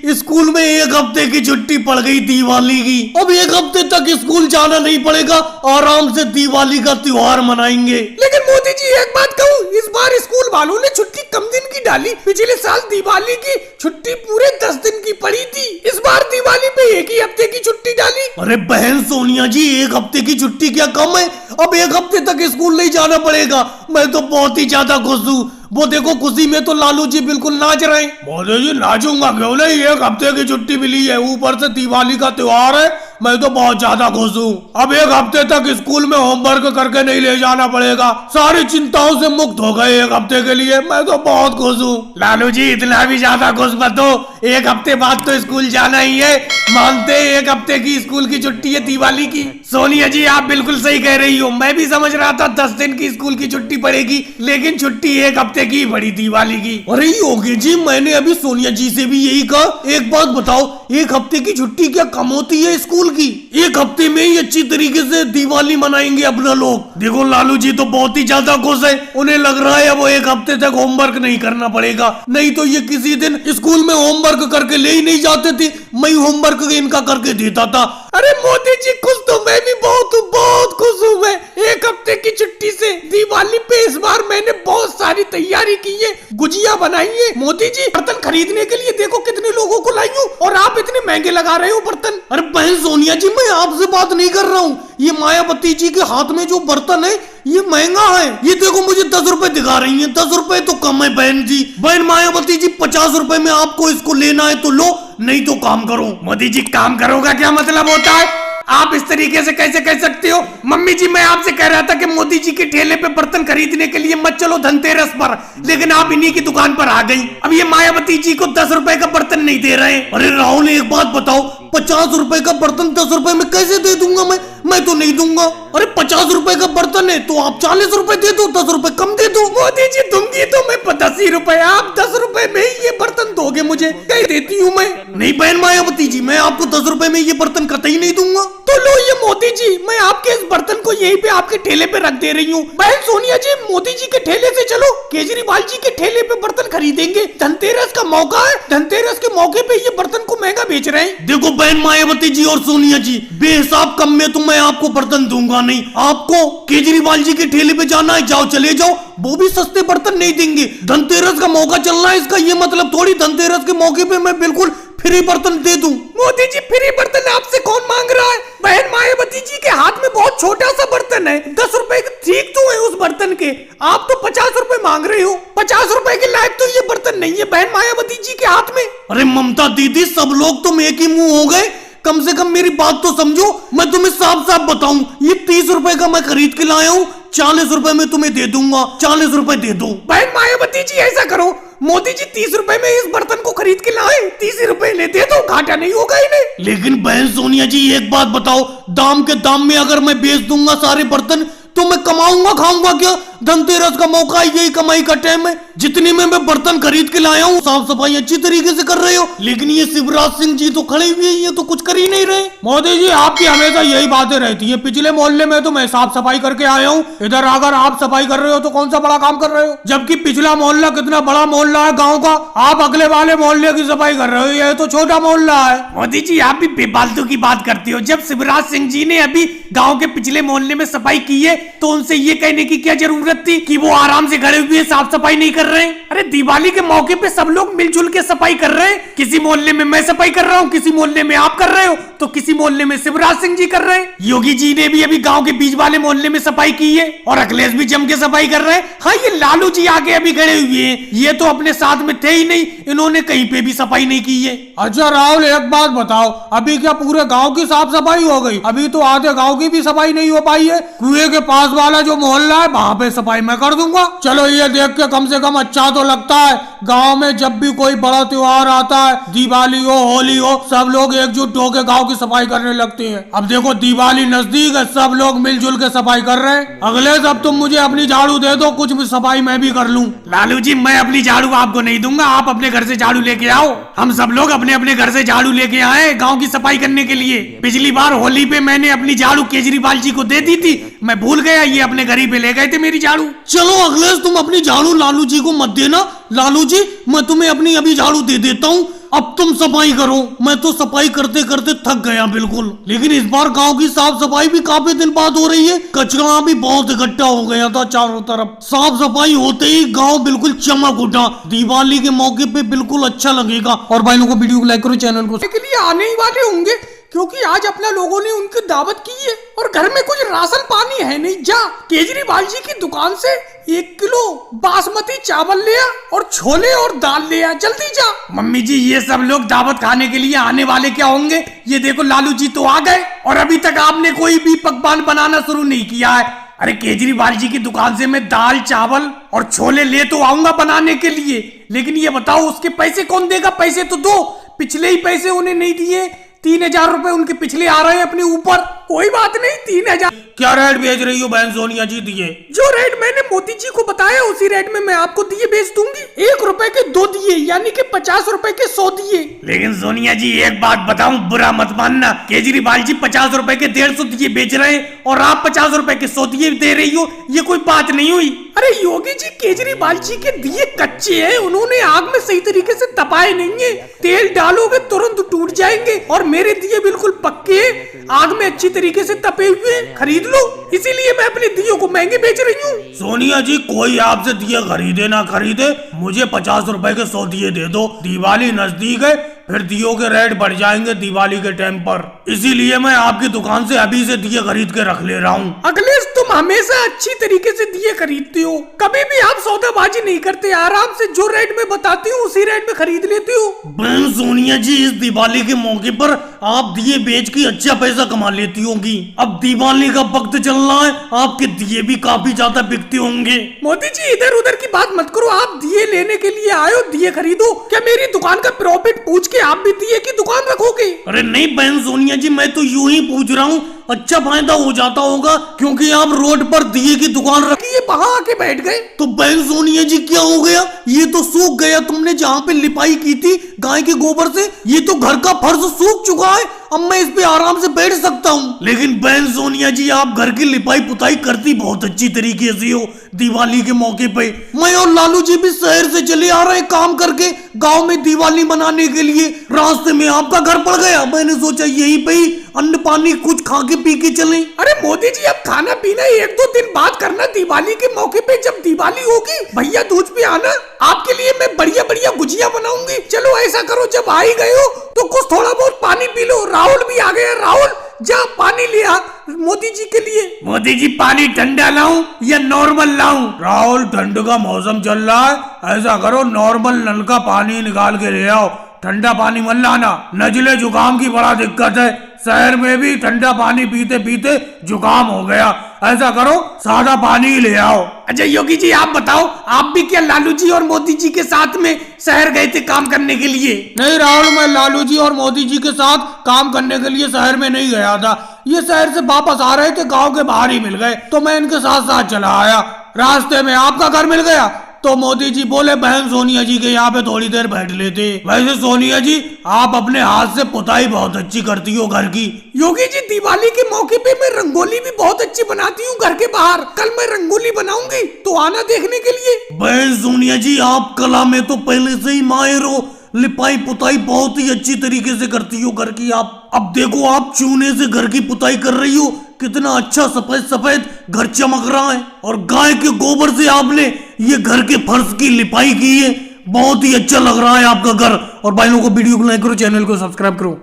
School में एक हफ्ते की छुट्टी पड़ गई दिवाली की। अब एक हफ्ते तक स्कूल जाना नहीं पड़ेगा, आराम से दिवाली का त्योहार मनाएंगे। लेकिन मोदी जी एक बात कहूँ, इस बार स्कूल वालों ने छुट्टी कम दिन की डाली। पिछले साल दिवाली की छुट्टी पूरे 10 दिन की पड़ी थी, इस बार दिवाली पे एक ही हफ्ते की छुट्टी डाली। अरे बहन सोनिया जी, एक हफ्ते की छुट्टी क्या कम है? अब एक हफ्ते तक स्कूल नहीं जाना पड़ेगा। मैं तो बहुत ही ज्यादा खुश हूँ। वो देखो खुशी में तो लालू जी बिल्कुल नाच रहे हैं। मोदी जी नाचूंगा क्यों नहीं, एक हफ्ते की छुट्टी मिली है, ऊपर से दिवाली का त्योहार है, मैं तो बहुत ज्यादा खुश हूँ। अब एक हफ्ते तक स्कूल में होमवर्क करके नहीं ले जाना पड़ेगा, सारी चिंताओं से मुक्त हो गए एक हफ्ते के लिए। मैं तो बहुत खुश हूँ। लालू जी इतना भी ज्यादा खुश मत हो, एक हफ्ते बाद तो स्कूल जाना ही है। मानते हैं एक हफ्ते की स्कूल की छुट्टी है दिवाली की। सोनिया जी आप बिल्कुल सही कह रही हो, मैं भी समझ रहा था 10 दिन की स्कूल की छुट्टी पड़ेगी, लेकिन छुट्टी एक हफ्ते की बड़ी दिवाली की। अरे योगी जी, मैंने अभी सोनिया जी से भी यही कहा। एक बात बताओ, एक हफ्ते की छुट्टी क्या कम होती है स्कूल की? एक हफ्ते में ही अच्छी तरीके से दिवाली मनाएंगे अपना लोग। देखो लालू जी तो बहुत ही ज्यादा खुश है, उन्हें लग रहा है वो एक हफ्ते तक होमवर्क नहीं करना पड़ेगा, नहीं तो ये किसी दिन स्कूल में होमवर्क करके ले ही नहीं जाते थे, मैं होमवर्क इनका करके देता था। अरे मोदी जी खुश तो मैं भी बहुत हूँ, बहुत खुश हूँ मैं। एक हफ्ते की छुट्टी से दिवाली पे इस बार मैंने बहुत सारी तैयारी की है, गुजिया बनाई है। मोदी जी बर्तन खरीदने के लिए देखो कितने लोगों को लाई हूँ, और आप इतने महंगे लगा रहे हो बर्तन। अरे बहन सोनिया जी, मैं आपसे बात नहीं कर रहा हूँ, ये मायावती जी के हाथ में जो बर्तन है ये महंगा है। ये देखो मुझे 10 रुपए दिखा रही है, 10 रुपए तो कम है बहन जी। बहन मायावती जी 50 रुपए में आपको इसको लेना है तो लो, नहीं तो काम करो। मोदी जी काम करो का क्या मतलब होता है? आप इस तरीके से कैसे कह सकते हो? मम्मी जी मैं आपसे कह रहा था कि मोदी जी के ठेले पे बर्तन खरीदने के लिए मत चलो धनतेरस पर, लेकिन आप इन्हीं की दुकान पर आ गई। अब ये मायावती जी को 10 रुपए का बर्तन नहीं दे रहे। अरे राहुल एक बात बताओ, 50 रुपए का बर्तन 10 रुपए में कैसे दे दूंगा मैं तो नहीं दूंगा। अरे 50 रुपए का बर्तन है तो आप 40 रुपए दे दो, 10 रुपए कम दे दो। मोदी जी दूंगी तो मैं 85 रुपए, आप 10 रुपए में ही ये बर्तन दोगे मुझे, कह देती हूँ मैं। नहीं बहन मायावती जी, मैं आपको 10 रुपए में ये बर्तन कतई नहीं दूंगा। तो लो ये मोदी जी, मैं आपके इस बर्तन को यहीं पे आपके ठेले पे रख दे रही हूँ। बहन सोनिया जी मोदी जी के ठेले से चलो केजरीवाल जी के ठेले पे बर्तन खरीदेंगे, धनतेरस का मौका है, धनतेरस के मौके पे ये बर्तन को महंगा बेच रहे हैं। देखो बहन मायावती जी और सोनिया जी, बेहिसाब कम में तो मैं आपको बर्तन दूंगा नहीं। आपको केजरीवाल जी के ठेले पे जाना है, जाओ चले जाओ, वो भी सस्ते बर्तन नहीं देंगे। धनतेरस का मौका चल रहा है, इसका ये मतलब थोड़ी धनतेरस के मौके पे मैं बिल्कुल फ्री बर्तन दे दूं। मोदी जी फ्री बर्तन आपसे कौन मांग रहा है? बहन मायावती जी के हाथ में बहुत छोटा सा बर्तन है, 10 रुपए ठीक तो है उस बर्तन के, आप तो 50 रुपए मांग रहे हो। 50 रुपए के लायक तो ये बर्तन नहीं है बहन मायावती जी के हाथ में। अरे ममता दीदी, सब लोग तुम एक ही मुंह हो गए, कम से कम मेरी बात तो समझो। मैं तुम्हें साफ साफ बताऊं, ये 30 रुपए का मैं खरीद के लाया हूँ, 40 रुपए में तुम्हें दे दूंगा, 40 रुपए दे दो। बहन मायावती जी ऐसा करो, मोदी जी 30 रुपए में इस बर्तन को खरीद के लाए, 30 रुपए ले दे दो, घाटा नहीं होगा इन्हें। लेकिन बहन सोनिया जी एक बात बताओ, दाम के दाम में अगर मैं बेच दूंगा सारे बर्तन तो मैं कमाऊंगा खाऊंगा क्या? धनतेरस का मौका है, यही कमाई का टाइम है। जितनी में मैं बर्तन खरीद के लाया हूँ, साफ सफाई अच्छी तरीके से कर रहे हो, लेकिन ये शिवराज सिंह जी तो खड़े हुए हैं, ये तो कुछ कर ही नहीं रहे। मोदी जी आपकी हमेशा यही बातें रहती है, पिछले मोहल्ले में तो मैं साफ सफाई करके आया हूँ, इधर अगर आप सफाई कर रहे हो तो कौन सा बड़ा काम कर रहे हो? जबकि पिछला मोहल्ला कितना बड़ा मोहल्ला है गाँव का, आप अगले वाले मोहल्ले की सफाई कर रहे हो, ये तो छोटा मोहल्ला है। मोदी जी आप भी बेफालतू की बात करती हो, जब शिवराज सिंह जी ने अभी गाँव के पिछले मोहल्ले में सफाई की है तो उनसे ये कहने की क्या जरूरत थी कि वो आराम से खड़े हुए साफ सफाई नहीं कर रहे हैं? अरे दिवाली के मौके पे सब लोग मिलजुल के सफाई कर रहे हैं, किसी मोहल्ले में मैं सफाई कर रहा हूँ, किसी मोहल्ले में आप कर रहे हो, तो किसी मोहल्ले में शिवराज सिंह जी कर रहे हैं। योगी जी ने भी अभी गांव के बीच वाले मोहल्ले में सफाई की है, और अखिलेश भी जम के सफाई कर रहे हैं। हाँ ये लालू जी आगे अभी खड़े हुए हैं, ये तो अपने साथ में थे ही नहीं, इन्होंने कहीं पे भी सफाई नहीं की है। अच्छा राहुल एक बात बताओ, अभी क्या पूरे गांव की साफ सफाई हो गई? अभी तो आधे गांव की भी सफाई नहीं हो पाई है। कुएं के पास वाला जो मोहल्ला है वहाँ पे सफाई मैं कर दूंगा। चलो ये देख के कम से कम अच्छा तो लगता है, गांव में जब भी कोई बड़ा त्योहार आता है, दिवाली हो होली हो, सब लोग एकजुट होकर गांव की सफाई करने लगते हैं। अब देखो दिवाली नजदीक है, सब लोग मिलजुल के सफाई कर रहे हैं। अगले सब तुम मुझे अपनी झाड़ू दे दो, कुछ भी सफाई मैं भी कर लूं। लालू जी मैं अपनी झाड़ू आपको नहीं दूंगा, आप अपने घर से झाड़ू लेके आओ। हम सब लोग अपने अपने घर से झाड़ू लेके आए गांव की सफाई करने के लिए। पिछली बार होली पे मैंने अपनी झाड़ू केजरीवाल जी को दे दी थी, मैं भूल गया, ये अपने घर ही पे ले गए थे मेरी झाड़ू। चलो अखिलेश तुम अपनी झाड़ू लालू जी को मत देना। लालू जी मैं तुम्हें अपनी अभी झाड़ू दे देता हूँ, अब तुम सफाई करो। मैं तो सफाई करते करते थक गया बिल्कुल। लेकिन इस बार गांव की साफ सफाई भी काफी दिन बाद हो रही है। कचरा भी बहुत इकट्ठा हो गया था चारों तरफ। साफ सफाई होते ही गांव बिल्कुल चमक उठा। दिवाली के मौके पे बिल्कुल अच्छा लगेगा। और भाई लोगों को वीडियो को लाइक करो, चैनल को के लिए आने ही वाले होंगे क्योंकि आज अपना लोगों ने उनकी दावत की है और घर में कुछ राशन पानी है नहीं। जा केजरीवाल जी की दुकान से 1 किलो बासमती चावल ले आ और छोले और दाल ले आ, जल्दी जा। मम्मी जी ये सब लोग दावत खाने के लिए आने वाले क्या होंगे? ये देखो लालू जी तो आ गए और अभी तक आपने कोई भी पकवान बनाना शुरू नहीं किया है। अरे केजरीवाल जी की दुकान से मैं दाल चावल और छोले ले तो आऊंगा बनाने के लिए, लेकिन ये बताओ उसके पैसे कौन देगा? पैसे तो दो, पिछले ही पैसे उन्हें नहीं दिए। 3000 रुपए उनके पिछले आ रहे हैं अपने ऊपर। कोई बात नहीं, 3000 क्या रेट भेज रही हो बहन सोनिया जी? दिए जो रेट मैंने मोदी जी को बताया उसी रेट में मैं आपको दिए भेज दूंगी। 1 रुपए के 2 दिए यानी कि 50 रुपए के 100 दिए। लेकिन सोनिया जी एक बात बताऊं, बुरा मत मानना, केजरीवाल जी 50 रुपए के 150 दिए बेच रहे हैं और आप 50 रुपए के 100 दिए दे रही हो, ये कोई बात नहीं हुई। अरे योगी जी केजरीवाल जी के दिए कच्चे हैं, उन्होंने आग में सही तरीके से तपाए नहीं है। तेल डालोगे तुरंत टूट जाएंगे और मेरे दिए बिल्कुल पक्के आग में अच्छी तरीके से तपे हुए, खरीद लो। इसीलिए मैं अपने दियों को महंगे बेच रही हूँ। सोनिया जी कोई आपसे दिए खरीदे ना खरीदे, मुझे 50 रुपए के 100 दिए दे दो। दिवाली नजदीक है, फिर दियों के रेट बढ़ जाएंगे दिवाली के टाइम पर। इसीलिए मैं आपकी दुकान से अभी से दिए खरीद के रख ले रहा हूँ। अखिलेश तुम हमेशा अच्छी तरीके से दिए खरीदते हो, कभी भी आप सौदाबाजी नहीं करते। आराम से जो रेट में बताती हूँ उसी रेट में खरीद लेते हो। बहन सोनिया जी इस दिवाली के मौके पर आप दिए बेच के अच्छा पैसा कमा लेती होंगी। अब दिवाली का वक्त चल रहा है, आपके दिए भी काफी ज्यादा बिकते होंगे। मोदी जी इधर उधर की बात मत करो, आप दिए लेने के लिए आए हो, दिए खरीदो। क्या मेरी दुकान का प्रॉफिट पूछ के आप भी दिए की दुकान रखोगे? अरे नहीं बहन सोनिया जी, मैं तो यूं ही पूछ रहा हूँ, अच्छा फायदा हो जाता होगा क्योंकि आप रोड पर दिए की दुकान रखी है, वहां आके बैठ गए। तो बहन सोनिया जी क्या हो गया? ये तो सूख गया। तुमने जहाँ पे लिपाई की थी गाय के गोबर से, ये तो घर का फर्श सूख चुका है। अब मैं इस पे आराम से बैठ सकता हूँ। लेकिन बहन सोनिया जी आप घर की लिपाई पुताई करती बहुत अच्छी तरीके से हो। दिवाली के मौके पे मैं और लालू जी भी शहर से चले आ रहे काम करके गांव में दिवाली मनाने के लिए। रास्ते में आपका घर पड़ गया, मैंने सोचा यहीं पे ही अन्न पानी कुछ खा के पी के चले। अरे मोदी जी अब खाना पीना 1-2 दिन बाद करना, दिवाली के मौके पे जब दिवाली होगी भैया दूज पे आना, आपके लिए मैं बढ़िया बढ़िया गुजिया बनाऊंगी। चलो ऐसा करो, जब आ ही गए हो तो कुछ थोड़ा बहुत पानी पी लो। राहुल भी आ गया, राहुल जा पानी ले आ मोदी जी के लिए। मोदी जी पानी ठंडा लाऊं या नॉर्मल लाऊं? राहुल ठंड का मौसम चल रहा है, ऐसा करो नॉर्मल नल का पानी निकाल के ले आओ, ठंडा पानी मत लाना। नजले जुकाम की बड़ा दिक्कत है, शहर में भी ठंडा पानी पीते पीते जुकाम हो गया। ऐसा करो सादा पानी ही ले आओ। अच्छा योगी जी आप बताओ, आप भी क्या लालू जी और मोदी जी के साथ में शहर गए थे काम करने के लिए? नहीं राहुल, मैं लालू जी और मोदी जी के साथ काम करने के लिए शहर में नहीं गया था। ये शहर से वापस आ रहे थे, गांव के बाहर ही मिल गए तो मैं इनके साथ साथ चला आया। रास्ते में आपका घर मिल गया तो मोदी जी बोले बहन सोनिया जी के यहाँ पे थोड़ी देर बैठ लेते। वैसे सोनिया जी आप अपने हाथ से पुताई बहुत अच्छी करती हो घर की। योगी जी दिवाली के मौके पे मैं रंगोली भी बहुत अच्छी बनाती हूँ घर के बाहर। कल मैं रंगोली बनाऊंगी तो आना देखने के लिए। बहन सोनिया जी आप कला में तो पहले से ही माहिर हो, लिपाई पुताई बहुत ही अच्छी तरीके से करती हो घर की आप। अब देखो आप चूने से घर की पुताई कर रही हो, कितना अच्छा सफेद सफेद घर चमक रहा है। और गाय के गोबर से आपने ये घर के फर्श की लिपाई की है, बहुत ही अच्छा लग रहा है आपका घर। और भाई लोगों को वीडियो को लाइक करो, चैनल को सब्सक्राइब करो।